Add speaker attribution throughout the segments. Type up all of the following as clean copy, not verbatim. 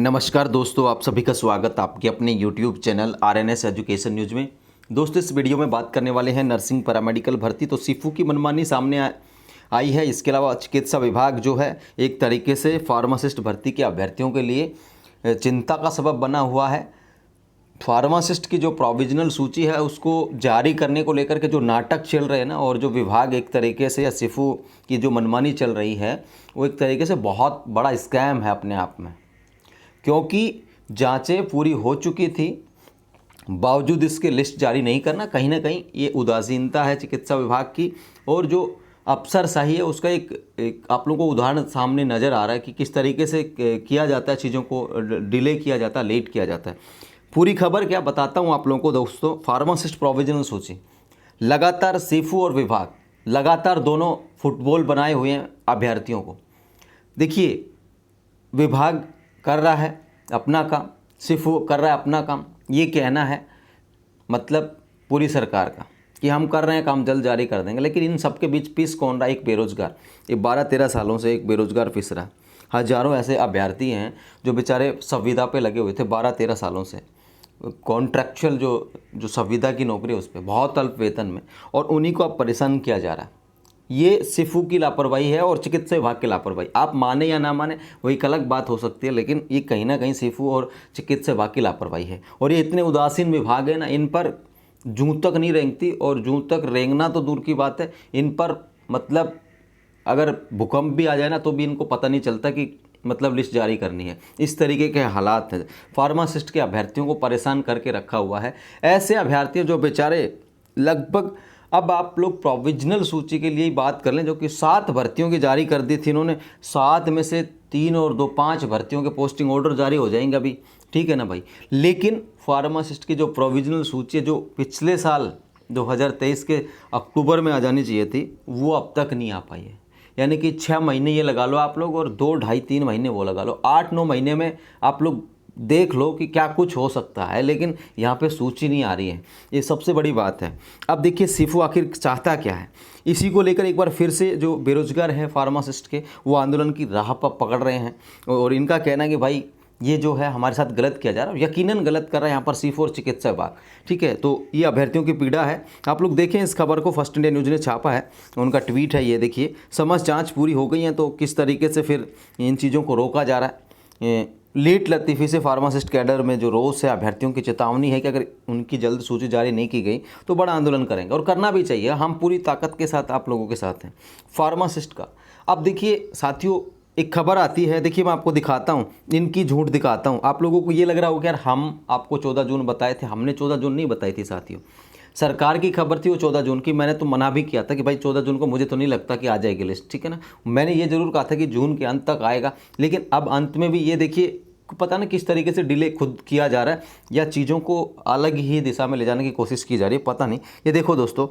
Speaker 1: नमस्कार दोस्तों, आप सभी का स्वागत आपके अपने YouTube channel RNS education news में। दोस्तों, इस वीडियो में बात करने वाले हैं नर्सिंग पैरामेडिकल भर्ती। तो सीफू की मनमानी सामने आई है। इसके अलावा चिकित्सा विभाग जो है एक तरीके से फार्मासिस्ट भर्ती के अभ्यर्थियों के लिए चिंता का सबब बना हुआ है। फार्मासिस्ट की जो प्रोविजनल सूची है उसको जारी करने को लेकर के जो नाटक चल रहे हैं ना, और जो विभाग एक तरीके से या सीफू की जो मनमानी चल रही है वो एक तरीके से बहुत बड़ा स्कैम है अपने आप में, क्योंकि जांचें पूरी हो चुकी थी, बावजूद इसके लिस्ट जारी नहीं करना कहीं ना कहीं ये उदासीनता है चिकित्सा विभाग की। और जो अफसरशाही है उसका एक आप लोगों को उदाहरण सामने नज़र आ रहा है कि किस तरीके से किया जाता है, चीज़ों को डिले किया जाता है, लेट किया जाता है। पूरी खबर क्या बताता हूँ आप लोगों को दोस्तों। फार्मासिस्ट प्रोविजनल सूची, लगातार सीफू और विभाग लगातार दोनों फुटबॉल बनाए हुए हैं अभ्यर्थियों को। देखिए, विभाग कर रहा है अपना काम, सीफू कर रहा है अपना काम। ये कहना है मतलब पूरी सरकार का कि हम कर रहे हैं काम, जल्द जारी कर देंगे, लेकिन इन सब के बीच पिस कौन रहा है? एक बेरोजगार, ये 12-13 सालों से एक बेरोजगार पिस रहा है। हजारों ऐसे अभ्यर्थी हैं जो बेचारे संविदा पे लगे हुए थे 12-13 सालों से, कॉन्ट्रैक्चुअल जो संविदा की नौकरी है उस पर बहुत अल्प वेतन में, और उन्हीं को अब परेशान किया जा रहा है। ये सीफू की लापरवाही है और चिकित्सा विभाग की लापरवाही। आप माने या ना माने वही एक अलग बात हो सकती है, लेकिन ये कहीं ना कहीं सीफू और चिकित्सा विभाग की लापरवाही है। और ये इतने उदासीन विभाग है ना, इन पर जूं तक नहीं रेंगती, और जूं तक रेंगना तो दूर की बात है, इन पर मतलब अगर भूकंप भी आ जाए ना तो भी इनको पता नहीं चलता कि मतलब लिस्ट जारी करनी है। इस तरीके के हालात हैं। फार्मासिस्ट के अभ्यर्थियों को परेशान करके रखा हुआ है। ऐसे अभ्यर्थी जो बेचारे लगभग, अब आप लोग प्रोविजनल सूची के लिए ही बात कर लें, जो कि 7 भर्तियों की जारी कर दी थी इन्होंने। 7 में से 3 और 2 5 भर्तियों के पोस्टिंग ऑर्डर जारी हो जाएंगे अभी, ठीक है ना भाई। लेकिन फार्मासिस्ट की जो प्रोविजनल सूची है, जो पिछले साल 2023 के अक्टूबर में आ जानी चाहिए थी, वो अब तक नहीं आ पाई है। यानी कि 6 महीने ये लगा लो आप लोग, और 2 ढाई 3 महीने वो लगा लो, 8-9 महीने में आप लोग देख लो कि क्या कुछ हो सकता है। लेकिन यहाँ पे सूची नहीं आ रही है, ये सबसे बड़ी बात है। अब देखिए सीफू आखिर चाहता क्या है, इसी को लेकर एक बार फिर से जो बेरोजगार हैं फार्मासिस्ट के, वो आंदोलन की राह पर पकड़ रहे हैं। और इनका कहना है कि भाई ये जो है हमारे साथ गलत किया जा रहा है, यकीनन गलत कर रहा है यहाँ पर सीफू और चिकित्सा विभाग, ठीक है। तो ये अभ्यर्थियों की पीड़ा है। आप लोग देखें इस खबर को, फर्स्ट इंडिया न्यूज़ ने छापा है, उनका ट्वीट है ये देखिए। समझ जांच पूरी हो गई है तो किस तरीके से फिर इन चीज़ों को रोका जा रहा है। लेट लतीफ़ी से फार्मासिस्ट कैडर में जो रोष है, अभ्यर्थियों की चेतावनी है कि अगर उनकी जल्द सूची जारी नहीं की गई तो बड़ा आंदोलन करेंगे, और करना भी चाहिए। हम पूरी ताकत के साथ आप लोगों के साथ हैं फार्मासिस्ट का। अब देखिए साथियों, एक खबर आती है, देखिए मैं आपको दिखाता हूँ, इनकी झूठ दिखाता हूँ। आप लोगों को ये लग रहा हो कि यार हम आपको 14 जून बताए थे, हमने 14 जून नहीं बताई थी साथियों। सरकार की खबर थी वो 14 जून की। मैंने तो मना भी किया था कि भाई 14 जून को मुझे तो नहीं लगता कि आ जाएगी लिस्ट, ठीक है ना। मैंने ये ज़रूर कहा था कि जून के अंत तक आएगा, लेकिन अब अंत में भी ये देखिए पता नहीं किस तरीके से डिले खुद किया जा रहा है, या चीज़ों को अलग ही दिशा में ले जाने की कोशिश की जा रही है, पता नहीं। ये देखो दोस्तों,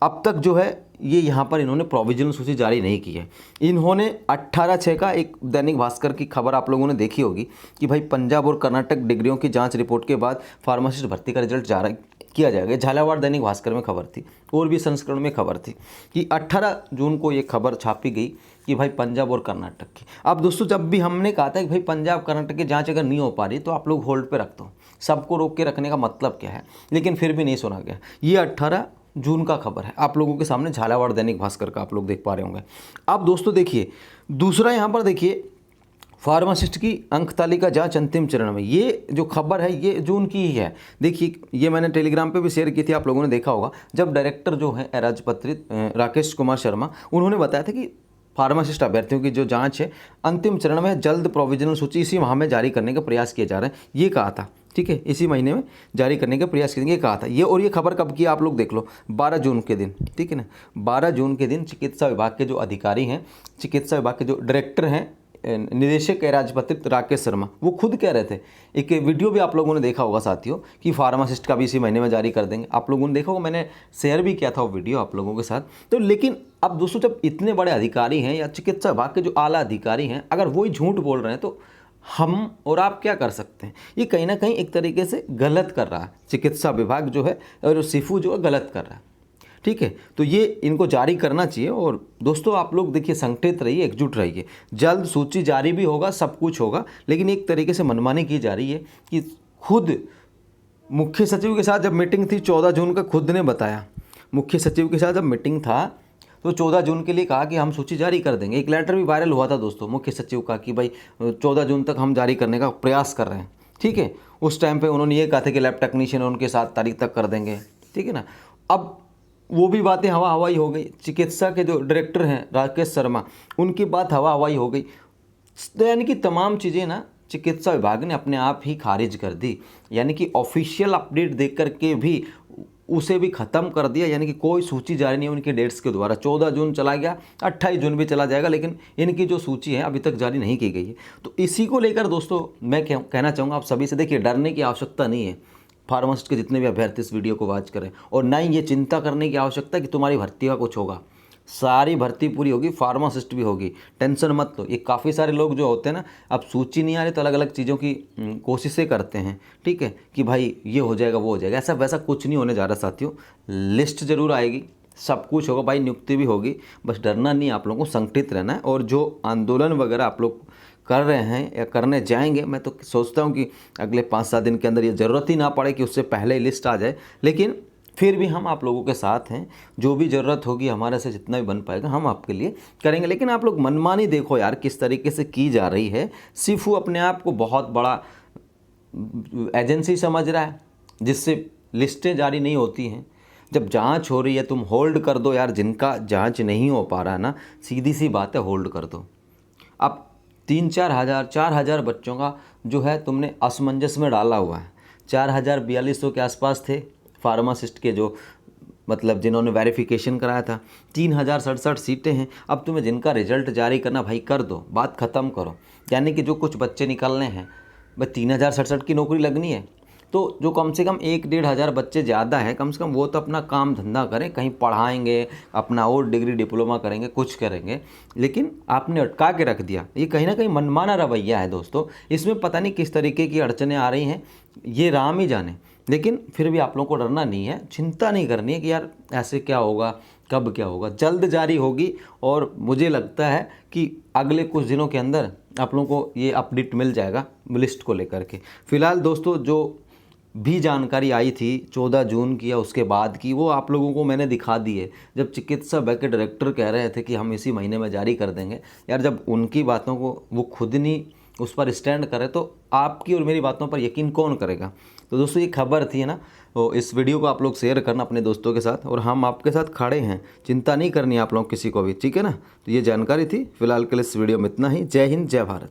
Speaker 1: अब तक जो है ये यहाँ पर इन्होंने प्रोविजनल सूची जारी नहीं की है। इन्होंने 18/6 का एक दैनिक भास्कर की खबर आप लोगों ने देखी होगी कि भाई पंजाब और कर्नाटक डिग्रियों की जांच रिपोर्ट के बाद फार्मासिस्ट भर्ती का रिजल्ट जारी किया जाएगा। झालावाड़ दैनिक भास्कर में खबर थी, और भी संस्करण में खबर थी कि 18 जून को ये खबर छापी गई कि भाई पंजाब और कर्नाटक की। अब दोस्तों, जब भी हमने कहा था कि भाई पंजाब कर्नाटक की जांच अगर नहीं हो पा रही तो आप लोग होल्ड पे रख दो, सबको रोक के रखने का मतलब क्या है, लेकिन फिर भी नहीं सुना गया। ये 18 जून का खबर है आप लोगों के सामने, झालावाड़ दैनिक भास्कर का, आप लोग देख पा रहे होंगे। अब दोस्तों देखिए दूसरा, यहाँ पर देखिए फार्मासिस्ट की अंक तालिका जांच अंतिम चरण में, ये जो खबर है ये जून की ही है। देखिए ये मैंने टेलीग्राम पे भी शेयर की थी, आप लोगों ने देखा होगा, जब डायरेक्टर जो है राजपत्रित राकेश कुमार शर्मा, उन्होंने बताया था कि फार्मासिस्ट अभ्यर्थियों की जो जांच है अंतिम चरण में, जल्द प्रोविजनल सूची इसी माह में जारी करने का प्रयास किया जा रहा है, ये कहा था, ठीक है। इसी महीने में जारी करने का प्रयास करेंगे, ये कहा था ये। और ये खबर कब की आप लोग देख लो, 12 जून के दिन, ठीक है ना। 12 जून के दिन चिकित्सा विभाग के जो अधिकारी हैं, चिकित्सा विभाग के जो डायरेक्टर हैं, निदेशक राजपत्रित राकेश शर्मा, वो खुद कह रहे थे, एक वीडियो भी आप लोगों ने देखा होगा साथियों, कि फार्मासिस्ट का भी इसी महीने में जारी कर देंगे। आप लोगों ने देखा होगा, मैंने शेयर भी किया था वो वीडियो आप लोगों के साथ। तो लेकिन अब दोस्तों, जब इतने बड़े अधिकारी हैं या चिकित्सा विभाग के जो आला अधिकारी हैं, अगर वही झूठ बोल रहे हैं तो हम और आप क्या कर सकते हैं। ये कहीं ना कहीं एक तरीके से गलत कर रहा है चिकित्सा विभाग जो है, और सीफू जो है गलत कर रहा है। ठीक है। तो ये इनको जारी करना चाहिए। और दोस्तों आप लोग देखिए संगठित रहिए, एकजुट रहिए, जल्द सूची जारी भी होगा, सब कुछ होगा। लेकिन एक तरीके से मनमानी की जा रही है कि खुद मुख्य सचिव के साथ जब मीटिंग थी 14 जून का, खुद ने बताया, मुख्य सचिव के साथ जब मीटिंग था तो 14 जून के लिए कहा कि हम सूची जारी कर देंगे। एक लेटर भी वायरल हुआ था दोस्तों मुख्य सचिव का कि भाई 14 जून तक हम जारी करने का प्रयास कर रहे हैं, ठीक है। उस टाइम पे उन्होंने ये कहा था कि लैब टेक्नीशियन उनके 7 तारीख तक कर देंगे, ठीक है ना। अब वो भी बातें हवा हवाई हो गई। चिकित्सा के जो डायरेक्टर हैं राकेश शर्मा, उनकी बात हवा हवाई हो गई। तो यानी कि तमाम चीज़ें ना चिकित्सा विभाग ने अपने आप ही खारिज कर दी, यानी कि ऑफिशियल अपडेट देख कर के भी उसे भी ख़त्म कर दिया। यानी कि कोई सूची जारी नहीं है उनके डेट्स के द्वारा। 14 जून चला गया, 28 जून भी चला जाएगा, लेकिन इनकी जो सूची है अभी तक जारी नहीं की गई है। तो इसी को लेकर दोस्तों मैं कहना चाहूँगा आप सभी से, देखिए डरने की आवश्यकता नहीं है। फार्मासिस्ट के जितने भी अभ्यर्थी इस वीडियो को वॉच करें, और ना ही ये चिंता करने की आवश्यकता कि तुम्हारी भर्ती का कुछ होगा। सारी भर्ती पूरी होगी, फार्मासिस्ट भी होगी, टेंशन मत लो। ये काफ़ी सारे लोग जो होते हैं ना, अब सूची नहीं आ रही तो अलग अलग चीज़ों की कोशिशें करते हैं, ठीक है, कि भाई ये हो जाएगा वो हो जाएगा। ऐसा वैसा कुछ नहीं होने जा रहा साथियों। लिस्ट जरूर आएगी, सब कुछ होगा भाई, नियुक्ति भी होगी। बस डरना नहीं, आप लोगों को संगठित रहना है। और जो आंदोलन वगैरह आप लोग कर रहे हैं या करने जाएंगे, मैं तो सोचता हूँ कि अगले 5-7 दिन के अंदर ये ज़रूरत ही ना पड़े कि उससे पहले ही लिस्ट आ जाए। लेकिन फिर भी हम आप लोगों के साथ हैं, जो भी ज़रूरत होगी हमारे से जितना भी बन पाएगा हम आपके लिए करेंगे। लेकिन आप लोग मनमानी देखो यार किस तरीके से की जा रही है। सिफू अपने आप को बहुत बड़ा एजेंसी समझ रहा है जिससे लिस्टें जारी नहीं होती हैं। जब जांच हो रही है तुम होल्ड कर दो यार, जिनका जांच नहीं हो पा रहा है ना, सीधी सी बात है होल्ड कर दो। अब 4,000 बच्चों का जो है तुमने असमंजस में डाला हुआ है। 4,042 के आसपास थे फार्मासिस्ट के जो मतलब जिन्होंने वेरिफिकेशन कराया था। 3,067 सीटें हैं। अब तुम्हें जिनका रिजल्ट जारी करना भाई कर दो, बात ख़त्म करो। यानी कि जो कुछ बच्चे निकलने हैं, भाई 3,067 की नौकरी लगनी है तो जो कम से कम 1-1.5 हज़ार बच्चे ज़्यादा हैं, कम से कम वो तो अपना काम धंधा करें, कहीं पढ़ाएंगे, अपना और डिग्री डिप्लोमा करेंगे, कुछ करेंगे। लेकिन आपने अटका के रख दिया। ये कहीं ना कहीं मनमाना रवैया है दोस्तों। इसमें पता नहीं किस तरीके की अड़चनें आ रही हैं, ये राम ही जाने। लेकिन फिर भी आप लोगों को डरना नहीं है, चिंता नहीं करनी है कि यार ऐसे क्या होगा, कब क्या होगा। जल्द जारी होगी और मुझे लगता है कि अगले कुछ दिनों के अंदर आप लोगों को ये अपडेट मिल जाएगा लिस्ट को लेकर के। फिलहाल दोस्तों जो भी जानकारी आई थी 14 जून की या उसके बाद की, वो आप लोगों को मैंने दिखा दी है। जब चिकित्सा विभाग के डायरेक्टर कह रहे थे कि हम इसी महीने में जारी कर देंगे, यार जब उनकी बातों को वो खुद नहीं उस पर स्टैंड करे तो आपकी और मेरी बातों पर यकीन कौन करेगा। तो दोस्तों ये खबर थी ना, तो इस वीडियो को आप लोग शेयर करना अपने दोस्तों के साथ, और हम आपके साथ खड़े हैं, चिंता नहीं करनी आप लोग किसी को भी, ठीक है ना। तो ये जानकारी थी। फिलहाल के लिए इस वीडियो में इतना ही। जय हिंद, जय भारत।